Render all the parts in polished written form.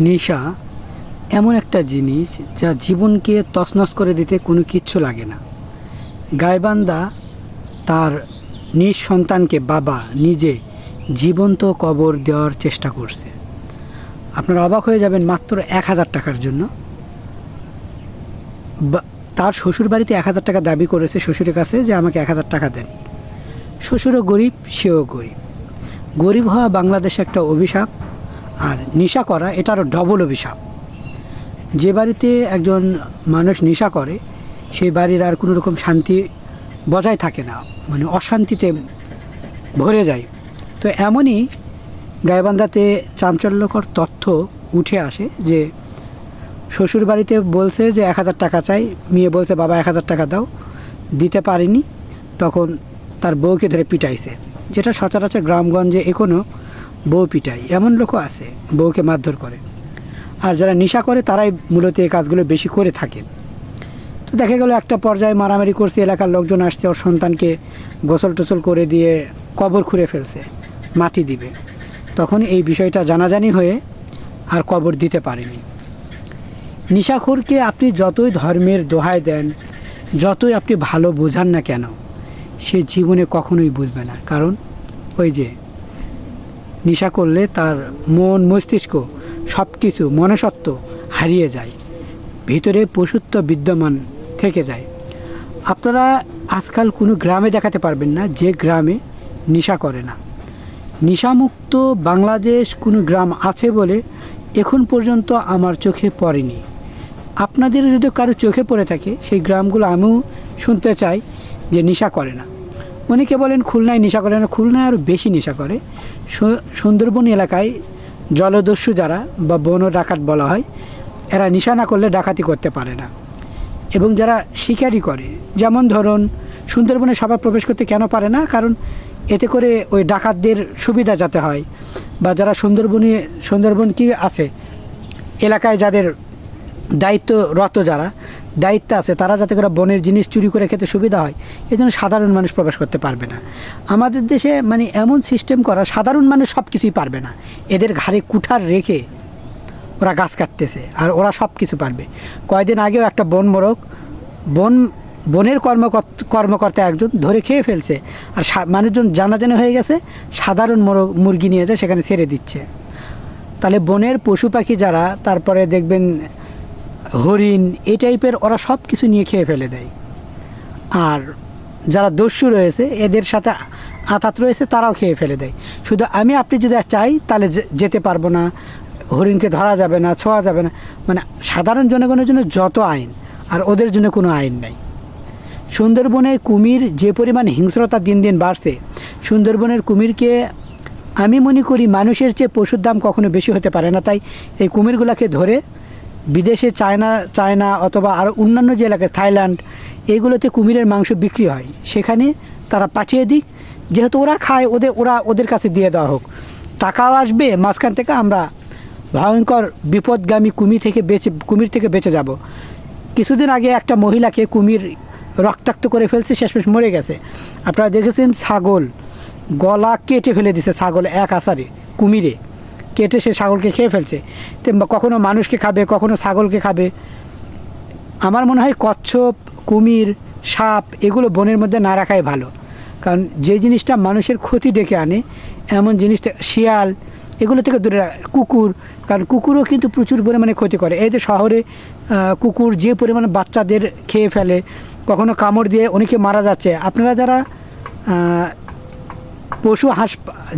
নেশা এমন একটা জিনিস যা জীবনকে তছনছ করে দিতে কোনো কিচ্ছু লাগে না। গাইবান্ধা তার নিজ সন্তানকে বাবা নিজে জীবন্ত কবর দেওয়ার চেষ্টা করছে। আপনারা অবাক হয়ে যাবেন, মাত্র 1000 টাকার জন্য। তার শ্বশুর বাড়িতে 1000 টাকা দাবি করেছে শ্বশুরের কাছে যে আমাকে 1000 টাকা দেন। শ্বশুরও গরিব, সেও গরিব। গরিব হওয়া বাংলাদেশে একটা অভিশাপ, আর নেশা করা এটা আরও ডবল অভিশাপ। যে বাড়িতে একজন মানুষ নেশা করে সেই বাড়ির আর কোনো রকম শান্তি বজায় থাকে না, মানে অশান্তিতে ভরে যায়। তো এমনই গাইবান্ধাতে চাঞ্চল্যকর তথ্য উঠে আসে যে শ্বশুর বাড়িতে বলছে যে 1000 টাকা চাই, মেয়ে বলছে বাবা 1000 টাকা দাও, দিতে পারিনি, তখন তার বউকে ধরে পিটাইছে। যেটা সচরাচর গ্রামগঞ্জে এখনও বউ পিটাই, এমন লোকও আছে, বউকে মারধর করে। আর যারা নেশা করে তারাই মূলত এই কাজগুলো বেশি করে থাকে। তো দেখা গেল একটা পর্যায়ে মারামারি করছে, এলাকার লোকজন আসছে, ওর সন্তানকে গোসল টোসল করে দিয়ে কবর খুঁড়ে ফেলছে, মাটি দিবে। তখন এই বিষয়টা জানাজানি হয়ে আর কবর দিতে পারেনি। নেশাখোরকে আপনি যতই ধর্মের দোহাই দেন, যতই আপনি ভালো বোঝান না কেন, সে জীবনে কখনোই বুঝবে না। কারণ ওই যে নেশা করলে তার মন মস্তিষ্ক সব কিছু মনসত্ব হারিয়ে যায়, ভিতরে পশুত্ব বিদ্যমান থেকে যায়। আপনারা আজকাল কোনো গ্রামে দেখাতে পারবেন না যে গ্রামে নেশা করে না। নেশামুক্ত বাংলাদেশ কোনো গ্রাম আছে বলে এখন পর্যন্ত আমার চোখে পড়েনি। আপনাদের যদি কারো চোখে পড়ে থাকে সেই গ্রামগুলো আমিও শুনতে চাই যে নেশা করে না। অনেকে বলেন খুলনায় নেশা করে না, খুলনায় আরও বেশি নেশা করে। সুন্দরবন এলাকায় জলদস্যু যারা বা বন ডাকাত বলা হয়, এরা নেশা না করলে ডাকাতি করতে পারে না। এবং যারা শিকারি করে, যেমন ধরুন সুন্দরবনে সবাই প্রবেশ করতে কেন পারে না, কারণ এতে করে ওই ডাকাতদের সুবিধা যাতে হয়, বা যারা সুন্দরবন কি আছে এলাকায় যাদের দায়িত্বরত যারা দায়িত্ব আছে, তারা যাতে করে বনের জিনিস চুরি করে খেতে সুবিধা হয়, এই জন্য সাধারণ মানুষ প্রবেশ করতে পারবে না। আমাদের দেশে মানে এমন সিস্টেম করা, সাধারণ মানুষ সব কিছুই পারবে না। এদের ঘাড়ে কুঠার রেখে ওরা গাছ কাটতেছে, আর ওরা সব কিছু পারবে। কয়েকদিন আগেও একটা বনের কর্মকর্তা একজন ধরে খেয়ে ফেলছে, আর মানুষজন জানাজানি হয়ে গেছে, সাধারণ মুরগি নিয়ে যায় সেখানে ছেড়ে দিচ্ছে। তাহলে বনের পশু পাখি যারা, তারপরে দেখবেন হরিণ, এই টাইপের, ওরা সব কিছু নিয়ে খেয়ে ফেলে দেয়। আর যারা দস্যু রয়েছে, এদের সাথে আঁতাত রয়েছে, তারাও খেয়ে ফেলে দেয়। শুধু আপনি যদি চাই তাহলে যেতে পারবো না, হরিণকে ধরা যাবে না, ছোঁয়া যাবে না, মানে সাধারণ জনগণের জন্য যত আইন, আর ওদের জন্য কোনো আইন নাই। সুন্দরবনে কুমির যে পরিমাণ হিংস্রতা দিন দিন বাড়ছে, সুন্দরবনের কুমিরকে আমি মনে করি মানুষের চেয়ে পশুর দাম কখনো বেশি হতে পারে না। তাই এই কুমিরগুলোকে ধরে বিদেশে চায়না অথবা আরও অন্যান্য যে এলাকায় থাইল্যান্ড, এইগুলোতে কুমিরের মাংস বিক্রি হয়, সেখানে তারা পাঠিয়ে দিক, যেহেতু ওরা খায়, ওদের কাছে দিয়ে দেওয়া হোক, টাকাও আসবে, মাঝখান থেকে আমরা ভয়ঙ্কর বিপদগামী কুমির থেকে বেঁচে যাব। কিছুদিন আগে একটা মহিলাকে কুমির রক্তাক্ত করে ফেলছে, শেষমেশ মরে গেছে। আপনারা দেখেছেন ছাগল গলা কেটে ফেলে দিছে, ছাগল এক আছাড়ে কুমিরে কেটে সে ছাগলকে খেয়ে ফেলছে। তো কখনো মানুষকে খাবে, কখনো ছাগলকে খাবে। আমার মনে হয় কচ্ছপ, কুমির, সাপ এগুলো বনের মধ্যে না রাখাই ভালো। কারণ যে জিনিসটা মানুষের ক্ষতি ডেকে আনে, এমন জিনিসটা, শিয়াল, এগুলো থেকে দূরে কুকুর, কারণ কুকুরও কিন্তু প্রচুর পরিমাণে ক্ষতি করে। এই যে শহরে কুকুর যে পরিমাণে বাচ্চাদের খেয়ে ফেলে, কখনো কামড় দিয়ে অনেকে মারা যাচ্ছে। আপনারা যারা পশু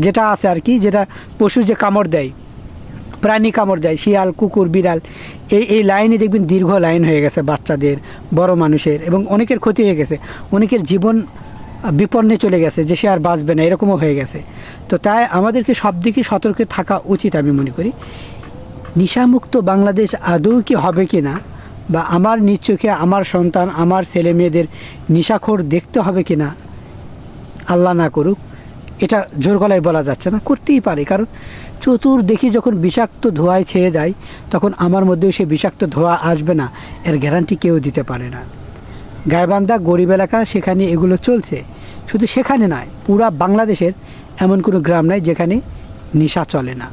যেটা আছে আর কি, যেটা পশু যে কামড় দেয়, প্রাণী কামড় দেয়, শিয়াল, কুকুর, বিড়াল, এই লাইনে দেখবেন দীর্ঘ লাইন হয়ে গেছে বাচ্চাদের, বড় মানুষের, এবং অনেকের ক্ষতি হয়ে গেছে, অনেকের জীবন বিপন্নে চলে গেছে, যে সে আর বাঁচবে না, এরকমও হয়ে গেছে। তো তাই আমাদেরকে সব দিকে সতর্ক থাকা উচিত আমি মনে করি। নেশামুক্ত বাংলাদেশ আদৌ কি হবে কি না, বা আমার নিজ চোখে আমার সন্তান, আমার ছেলে মেয়েদের নেশাখোর দেখতে হবে কি না, আল্লাহ না করুক, এটা জোর গলায় বলা যাচ্ছে না, করতেই পারে। কারণ চতুর্দিকে যখন বিষাক্ত ধোঁয়ায় ছেয়ে যায়, তখন আমার মধ্যেও সে বিষাক্ত ধোঁয়া আসবে না, এর গ্যারান্টি কেউ দিতে পারে না। গাইবান্ধা গরিব এলাকা, সেখানে এগুলো চলছে। শুধু সেখানে নয়, পুরা বাংলাদেশের এমন কোনো গ্রাম নাই যেখানে নেশা চলে না।